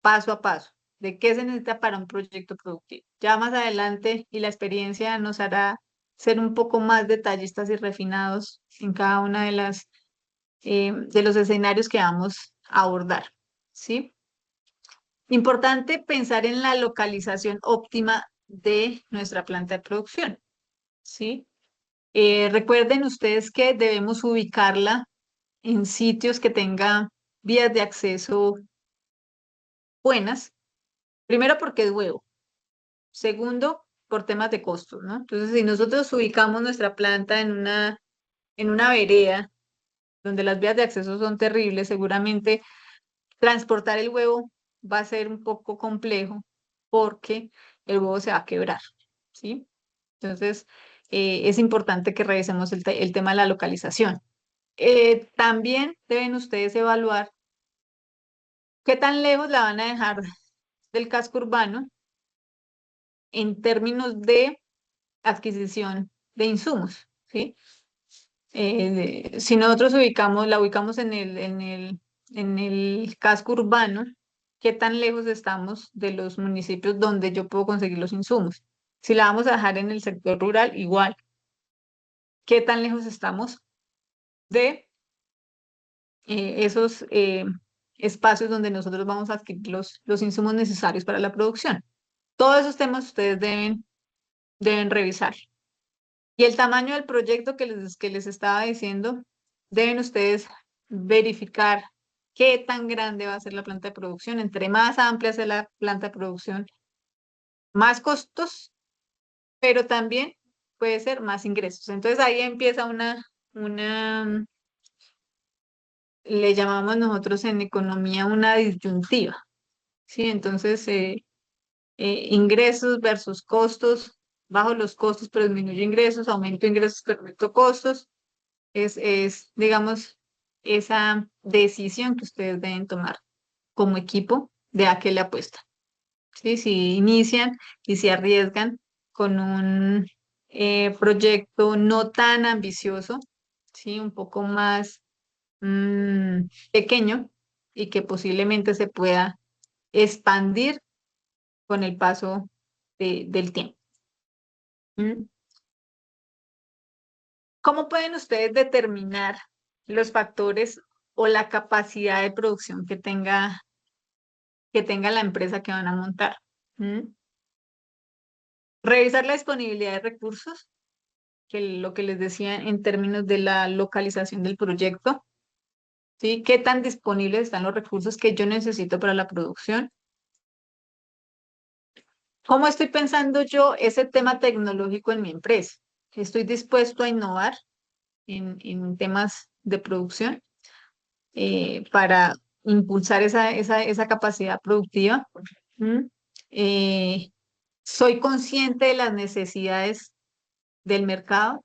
A: paso a paso de qué se necesita para un proyecto productivo. Ya más adelante y la experiencia nos hará ser un poco más detallistas y refinados en cada una de los escenarios que vamos a abordar. ¿Sí? Importante pensar en la localización óptima de nuestra planta de producción. ¿Sí? Recuerden ustedes que debemos ubicarla en sitios que tengan vías de acceso buenas. Primero porque es huevo. Segundo, por temas de costos, ¿no? Entonces, si nosotros ubicamos nuestra planta en una vereda donde las vías de acceso son terribles, seguramente transportar el huevo va a ser un poco complejo porque el huevo se va a quebrar, ¿sí? Entonces, es importante que revisemos el tema de la localización. También deben ustedes evaluar qué tan lejos la van a dejar del casco urbano en términos de adquisición de insumos, ¿sí? Si nosotros la ubicamos en el casco urbano, ¿qué tan lejos estamos de los municipios donde yo puedo conseguir los insumos? Si la vamos a dejar en el sector rural, igual. ¿Qué tan lejos estamos de esos espacios donde nosotros vamos a adquirir los insumos necesarios para la producción? Todos esos temas ustedes deben revisar. Y el tamaño del proyecto que les estaba diciendo, deben ustedes verificar qué tan grande va a ser la planta de producción. Entre más amplia sea la planta de producción, más costos, pero también puede ser más ingresos. Entonces ahí empieza le llamamos nosotros en economía una disyuntiva, ¿sí? Entonces, ingresos versus costos, bajo los costos, pero disminuyo ingresos, aumento ingresos, pero aumento costos. Digamos, esa decisión que ustedes deben tomar como equipo de a qué le apuestan. ¿Sí? Si inician y se arriesgan con un proyecto no tan ambicioso, ¿sí? Un poco más pequeño y que posiblemente se pueda expandir con el paso del tiempo. ¿Mm? ¿Cómo pueden ustedes determinar los factores o la capacidad de producción que tenga la empresa que van a montar? ¿Mm? Revisar la disponibilidad de recursos, que lo que les decía en términos de la localización del proyecto, ¿sí? ¿Qué tan disponibles están los recursos que yo necesito para la producción? ¿Cómo estoy pensando yo ese tema tecnológico en mi empresa? ¿Estoy dispuesto a innovar en temas de producción para impulsar esa capacidad productiva? ¿Mm? Eh, ¿Soy consciente de las necesidades del mercado?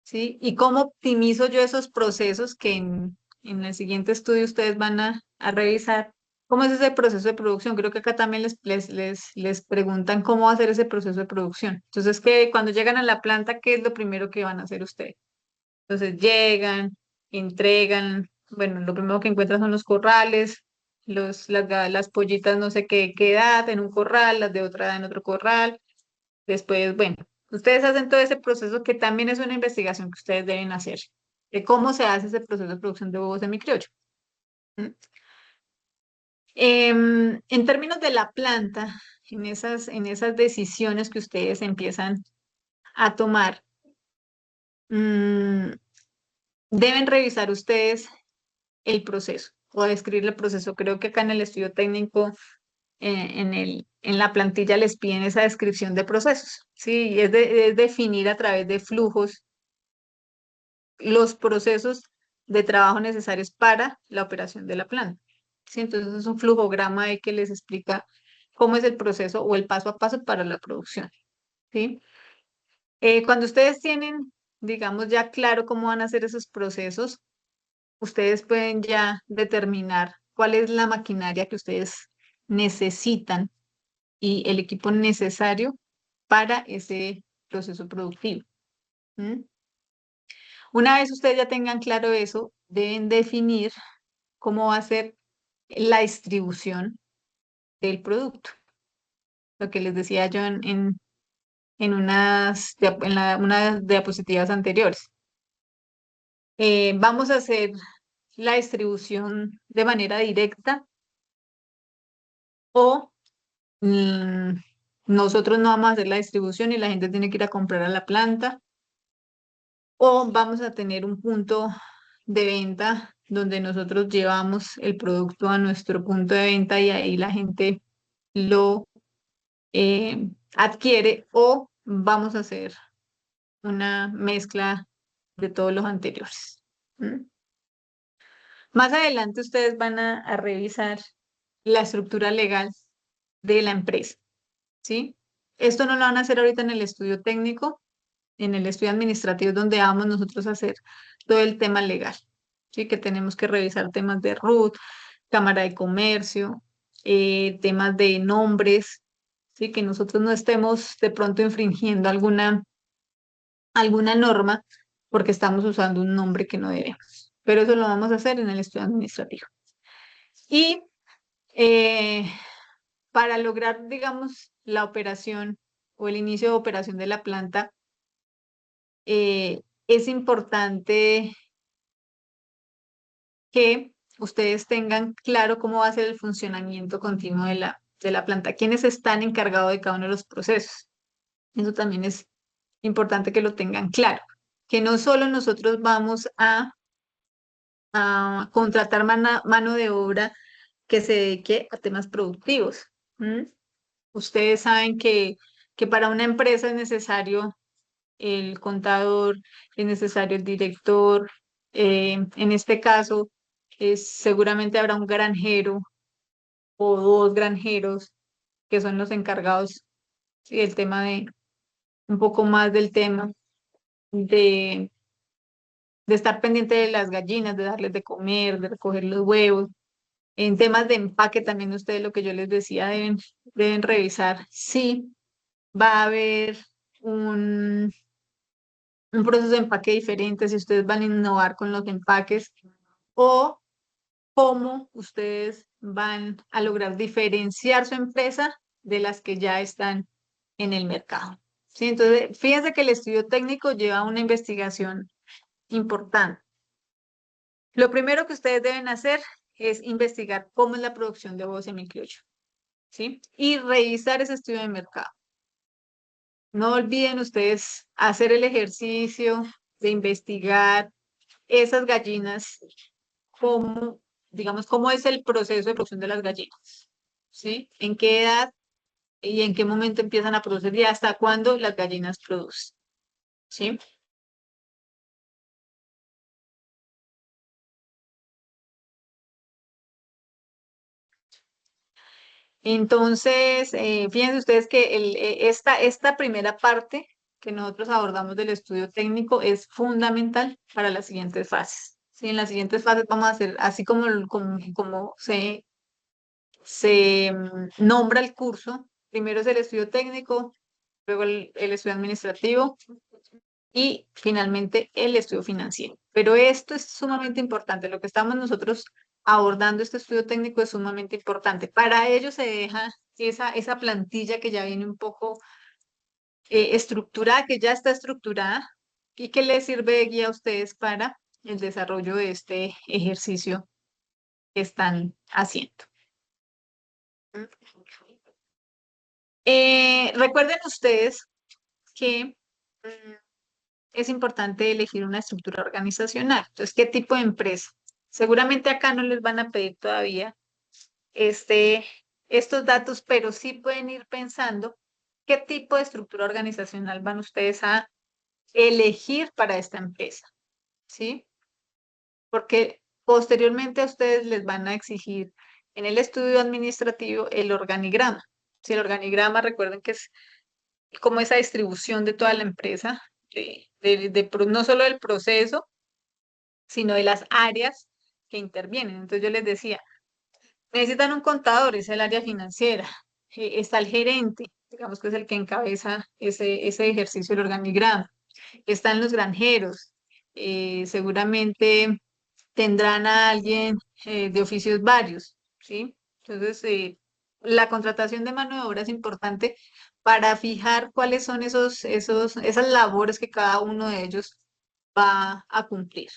A: ¿Sí? ¿Y cómo optimizo yo esos procesos que en el siguiente estudio ustedes van a revisar? ¿Cómo es ese proceso de producción? Creo que acá también les preguntan cómo hacer ese proceso de producción. Entonces, que cuando llegan a la planta, ¿qué es lo primero que van a hacer ustedes? Entonces, llegan, entregan, bueno, lo primero que encuentran son los corrales, las pollitas no sé qué edad en un corral, las de otra edad en otro corral. Después, bueno, ustedes hacen todo ese proceso que también es una investigación que ustedes deben hacer, de cómo se hace ese proceso de producción de huevos semicriollo. ¿Mm? En términos de la planta, en esas decisiones que ustedes empiezan a tomar, mm, deben revisar ustedes el proceso o describir el proceso. Creo que acá en el estudio técnico, en la plantilla les piden esa descripción de procesos, ¿sí? Y es definir a través de flujos los procesos de trabajo necesarios para la operación de la planta. ¿Sí? Entonces es un flujograma ahí que les explica cómo es el proceso o el paso a paso para la producción. ¿Sí? Cuando ustedes tienen, digamos, ya claro cómo van a hacer esos procesos, ustedes pueden ya determinar cuál es la maquinaria que ustedes necesitan y el equipo necesario para ese proceso productivo. ¿Mm? Una vez ustedes ya tengan claro eso, deben definir cómo va a ser la distribución del producto. Lo que les decía yo unas diapositivas anteriores. Vamos a hacer la distribución de manera directa o mm, nosotros no vamos a hacer la distribución y la gente tiene que ir a comprar a la planta, o vamos a tener un punto de venta donde nosotros llevamos el producto a nuestro punto de venta y ahí la gente lo adquiere, o vamos a hacer una mezcla de todos los anteriores. ¿Mm? Más adelante ustedes van a revisar la estructura legal de la empresa, ¿sí? Esto no lo van a hacer ahorita en el estudio técnico, en el estudio administrativo es donde vamos nosotros a hacer todo el tema legal, ¿sí? Que tenemos que revisar temas de RUT, Cámara de Comercio, temas de nombres, ¿sí? Que nosotros no estemos de pronto infringiendo alguna norma porque estamos usando un nombre que no debemos. Pero eso lo vamos a hacer en el estudio administrativo. Y eh, para lograr, digamos, la operación o el inicio de operación de la planta, es importante que ustedes tengan claro cómo va a ser el funcionamiento continuo de la planta, quiénes están encargados de cada uno de los procesos. Eso también es importante que lo tengan claro, que no solo nosotros vamos a contratar mano de obra que se dedique a temas productivos. ¿M? Ustedes saben que para una empresa es necesario el contador, es necesario el director. En este caso, seguramente habrá un granjero o dos granjeros que son los encargados, sí, del tema de un poco más del tema de, de estar pendiente de las gallinas, de darles de comer, de recoger los huevos. En temas de empaque también ustedes lo que yo les decía deben revisar si va a haber un, un proceso de empaque diferente, si ustedes van a innovar con los empaques o cómo ustedes van a lograr diferenciar su empresa de las que ya están en el mercado. ¿Sí? Entonces, fíjense que el estudio técnico lleva una investigación importante. Lo primero que ustedes deben hacer es investigar cómo es la producción de huevos semicriollo, ¿sí? Y revisar ese estudio de mercado. No olviden ustedes hacer el ejercicio de investigar esas gallinas, cómo, digamos, cómo es el proceso de producción de las gallinas, ¿sí? En qué edad y en qué momento empiezan a producir y hasta cuándo las gallinas producen, ¿sí? Entonces, fíjense ustedes que esta primera parte que nosotros abordamos del estudio técnico es fundamental para las siguientes fases. ¿Sí? En las siguientes fases vamos a hacer, así como se nombra el curso, primero es el estudio técnico, luego el estudio administrativo y finalmente el estudio financiero. Pero esto es sumamente importante, lo que estamos nosotros abordando, este estudio técnico es sumamente importante. Para ello se deja esa plantilla que ya viene un poco estructurada, que ya está estructurada y que les sirve de guía a ustedes para el desarrollo de este ejercicio que están haciendo. Recuerden ustedes que es importante elegir una estructura organizacional. Entonces, ¿qué tipo de empresa? Seguramente acá no les van a pedir todavía este, estos datos, pero sí pueden ir pensando qué tipo de estructura organizacional van ustedes a elegir para esta empresa, ¿sí? Porque posteriormente a ustedes les van a exigir en el estudio administrativo el organigrama. Si el organigrama, recuerden que es como esa distribución de toda la empresa, no solo del proceso, sino de las áreas que intervienen. Entonces yo les decía, necesitan un contador, es el área financiera, está el gerente, digamos que es el que encabeza ese ejercicio del organigrama, están los granjeros, seguramente tendrán a alguien de oficios varios, ¿sí? Entonces, la contratación de mano de obra es importante para fijar cuáles son esas labores que cada uno de ellos va a cumplir,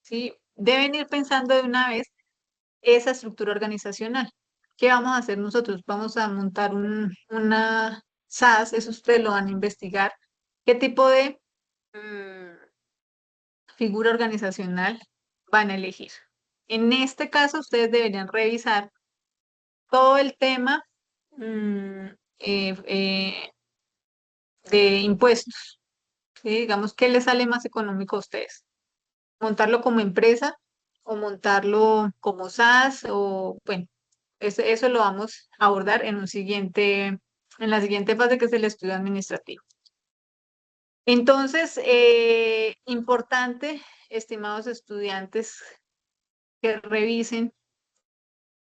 A: ¿sí? Deben ir pensando de una vez esa estructura organizacional. ¿Qué vamos a hacer nosotros? Vamos a montar una SAS, eso ustedes lo van a investigar. ¿Qué tipo de figura organizacional van a elegir? En este caso, ustedes deberían revisar todo el tema mm, eh, eh, de impuestos, ¿sí? Digamos, ¿qué les sale más económico a ustedes? ¿Montarlo como empresa o montarlo como SAS? O, bueno, eso lo vamos a abordar en la siguiente fase que es el estudio administrativo. Entonces, importante, estimados estudiantes, que revisen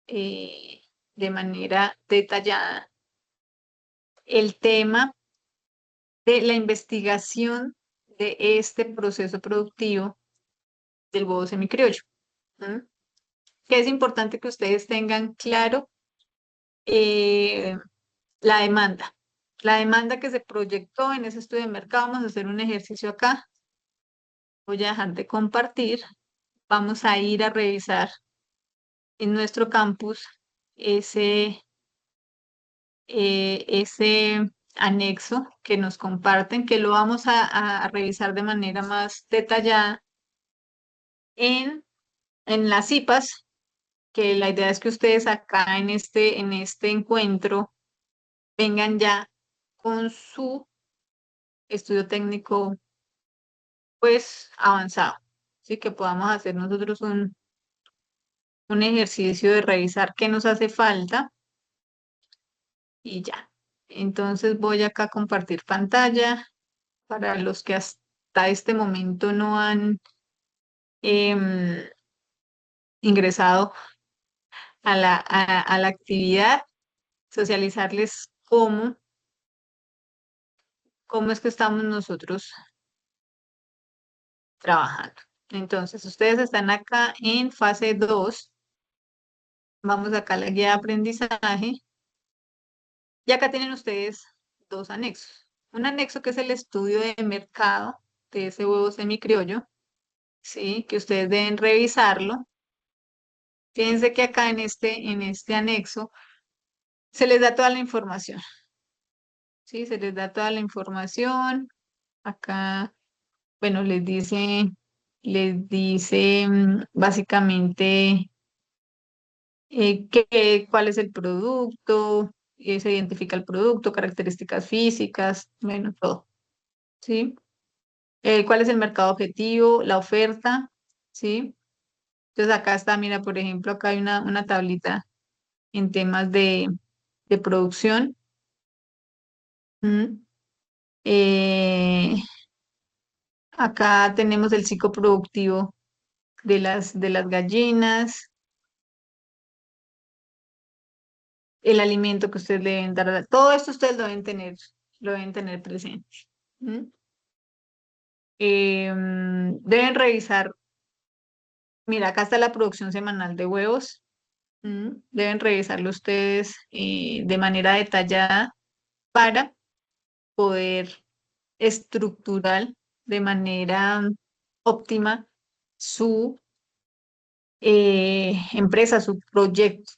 A: de manera detallada el tema de la investigación de este proceso productivo del huevo semicriollo. ¿M? Que es importante que ustedes tengan claro eh, la demanda. La demanda que se proyectó en ese estudio de mercado. Vamos a hacer un ejercicio acá. Voy a dejar de compartir. Vamos a ir a revisar en nuestro campus ese, ese anexo que nos comparten, que lo vamos a revisar de manera más detallada en las IPAs, que la idea es que ustedes acá en este encuentro vengan ya con su estudio técnico pues avanzado, ¿sí? Que podamos hacer nosotros un ejercicio de revisar qué nos hace falta y ya. Entonces voy acá a compartir pantalla para los que hasta este momento no han em, ingresado a la actividad, socializarles cómo es que estamos nosotros trabajando. Entonces, ustedes están acá en fase 2. Vamos acá a la guía de aprendizaje. Y acá tienen ustedes dos anexos. Un anexo que es el estudio de mercado de ese huevo semicriollo, ¿sí? Que ustedes deben revisarlo. Fíjense que acá en este anexo se les da toda la información, ¿sí? Se les da toda la información. Acá, bueno, les dice básicamente cuál es el producto, se identifica el producto, características físicas, bueno, todo, ¿sí? Cuál es el mercado objetivo, la oferta, ¿sí? Entonces acá está, mira, por ejemplo, acá hay una tablita en temas de producción. ¿M? Eh, Acá tenemos el ciclo productivo de las gallinas, el alimento que ustedes le deben dar, todo esto ustedes lo deben tener presente. ¿M? Deben revisar, mira, acá está la producción semanal de huevos. Deben revisarlo ustedes de manera detallada para poder estructurar de manera óptima su empresa, su proyecto,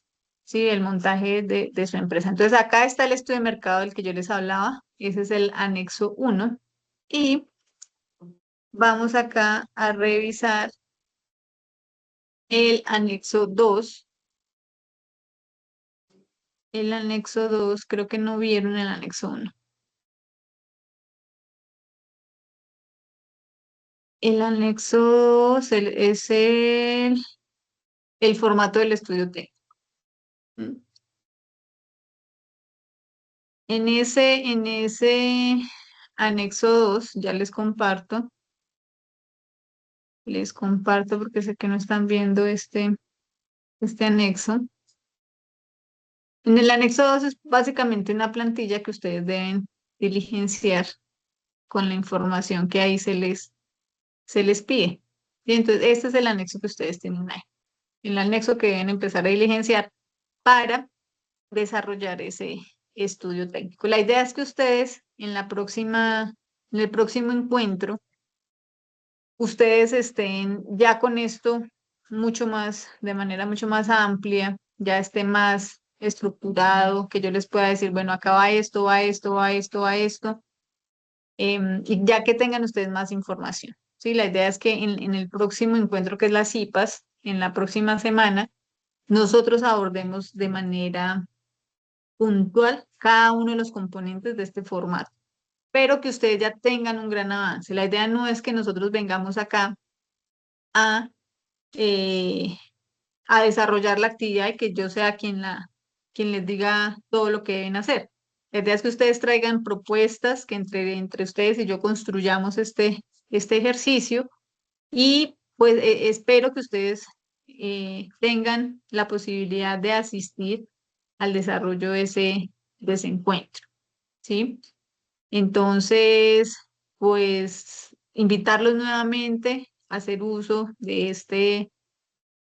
A: ¿sí? El montaje de su empresa. Entonces, acá está el estudio de mercado del que yo les hablaba. Ese es el anexo 1. Y vamos acá a revisar el anexo 2. El anexo 2, creo que no vieron el anexo 1. El anexo 2 es el formato del estudio técnico. ¿M? En ese anexo 2, ya les comparto porque sé que no están viendo este anexo. En el anexo 2 es básicamente una plantilla que ustedes deben diligenciar con la información que ahí se les pide. Y entonces, este es el anexo que ustedes tienen ahí. El anexo que deben empezar a diligenciar para desarrollar ese estudio técnico. La idea es que ustedes en el próximo encuentro, ustedes estén ya con esto mucho más, de manera mucho más amplia, ya esté más estructurado, que yo les pueda decir, bueno, acá va esto, va esto, va esto, va esto, y ya que tengan ustedes más información. Sí, la idea es que en el próximo encuentro, que es las IPAs, en la próxima semana, nosotros abordemos de manera puntual cada uno de los componentes de este formato, pero que ustedes ya tengan un gran avance. La idea no es que nosotros vengamos acá a, eh, a desarrollar la actividad y que yo sea quien les diga todo lo que deben hacer. La idea es que ustedes traigan propuestas, que entre ustedes y yo construyamos este ejercicio y pues espero que ustedes tengan la posibilidad de asistir al desarrollo de ese encuentro. ¿sí? Entonces, pues invitarlos nuevamente a hacer uso de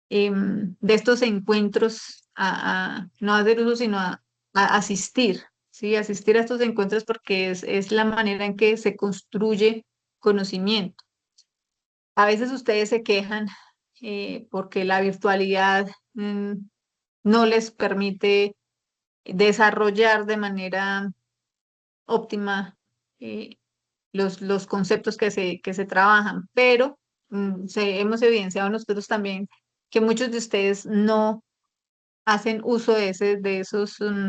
A: de estos encuentros, no hacer uso, sino a asistir, ¿sí? Asistir a estos encuentros porque es la manera en que se construye conocimiento. A veces ustedes se quejan porque la virtualidad no les permite desarrollar de manera óptima eh, los conceptos que se trabajan, pero hemos evidenciado nosotros también que muchos de ustedes no hacen uso de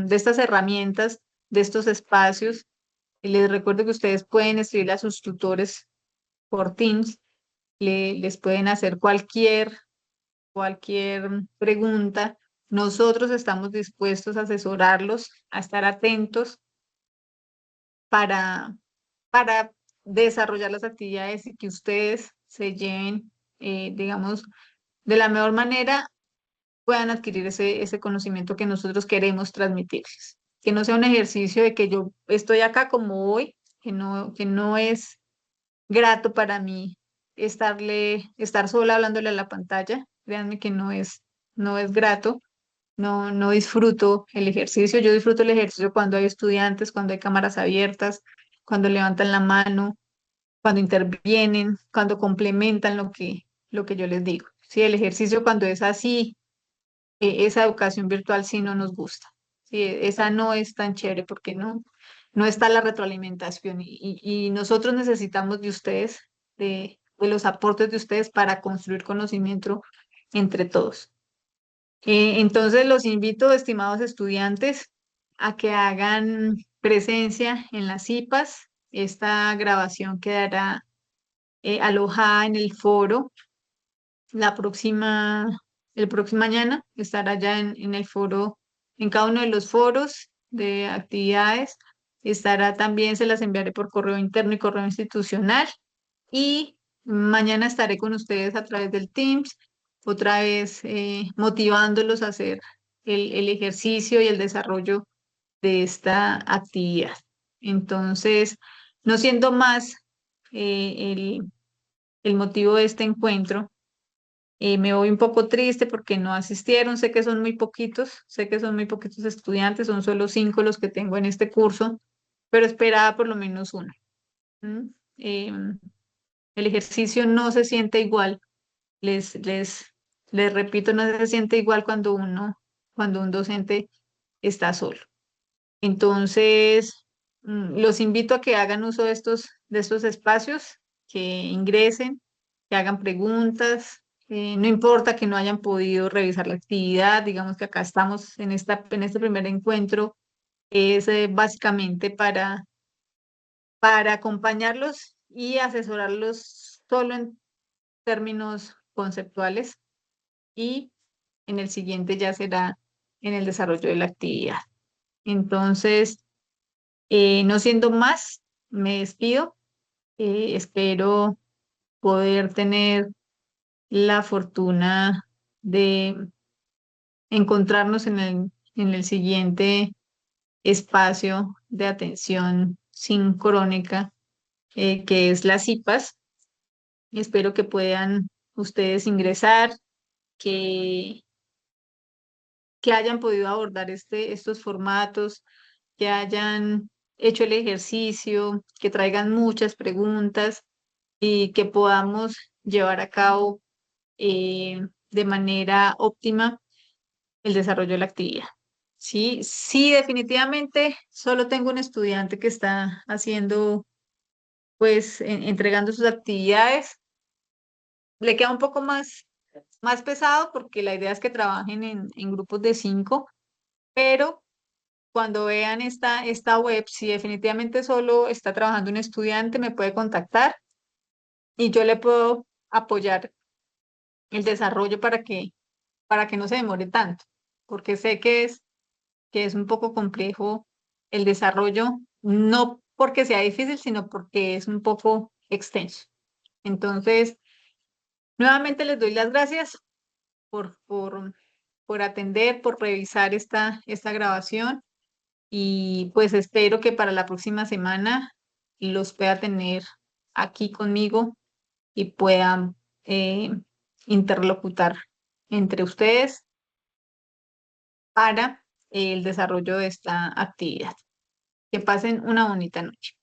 A: estas herramientas, de estos espacios. Y les recuerdo que ustedes pueden escribir a sus tutores por Teams, les pueden hacer cualquier pregunta. Nosotros estamos dispuestos a asesorarlos, a estar atentos para, para desarrollar las actividades y que ustedes se lleven, digamos, de la mejor manera, puedan adquirir ese conocimiento que nosotros queremos transmitirles. Que no sea un ejercicio de que yo estoy acá como hoy, que no es grato para mí estar sola hablándole a la pantalla. Créanme que no es grato. No disfruto el ejercicio. Yo disfruto el ejercicio cuando hay estudiantes, cuando hay cámaras abiertas, cuando levantan la mano, cuando intervienen, cuando complementan lo que yo les digo. Sí, el ejercicio cuando es así, esa educación virtual sí no nos gusta. Sí, esa no es tan chévere porque no está la retroalimentación y nosotros necesitamos de ustedes, de los aportes de ustedes para construir conocimiento entre todos. Entonces los invito, estimados estudiantes, a que hagan presencia en las CIPAS. Esta grabación quedará alojada en el foro el próximo mañana. Estará ya en el foro, en cada uno de los foros de actividades. Estará también, se las enviaré por correo interno y correo institucional. Y mañana estaré con ustedes a través del Teams, otra vez motivándolos a hacer el ejercicio y el desarrollo de esta actividad. Entonces, no siendo más el motivo de este encuentro, me voy un poco triste porque no asistieron. Sé que son muy poquitos estudiantes, son solo 5 los que tengo en este curso, pero esperaba por lo menos uno. ¿Mm? Em, el ejercicio no se siente igual. Les, les, les repito, no se siente igual cuando un docente está solo. Entonces, los invito a que hagan uso de estos espacios, que ingresen, que hagan preguntas. No importa que no hayan podido revisar la actividad, digamos que acá estamos en este primer encuentro, es básicamente para acompañarlos y asesorarlos solo en términos conceptuales y en el siguiente ya será en el desarrollo de la actividad. Entonces, no siendo más, me despido. Espero poder tener la fortuna de encontrarnos en el siguiente espacio de atención sincrónica, que es las CIPAS. Espero que puedan ustedes ingresar, que, que hayan podido abordar estos formatos, que hayan hecho el ejercicio, que traigan muchas preguntas y que podamos llevar a cabo de manera óptima el desarrollo de la actividad. Sí, sí, definitivamente solo tengo un estudiante que está haciendo, pues, entregando sus actividades. Le queda un poco más pesado porque la idea es que trabajen en grupos de 5, pero cuando vean esta web, si definitivamente solo está trabajando un estudiante, me puede contactar y yo le puedo apoyar el desarrollo para que no se demore tanto, porque sé que es un poco complejo el desarrollo, no porque sea difícil, sino porque es un poco extenso. Entonces, nuevamente les doy las gracias por, por, por atender, por revisar esta grabación. y pues espero que para la próxima semana los pueda tener aquí conmigo y puedan interlocutar entre ustedes para el desarrollo de esta actividad. Que pasen una bonita noche.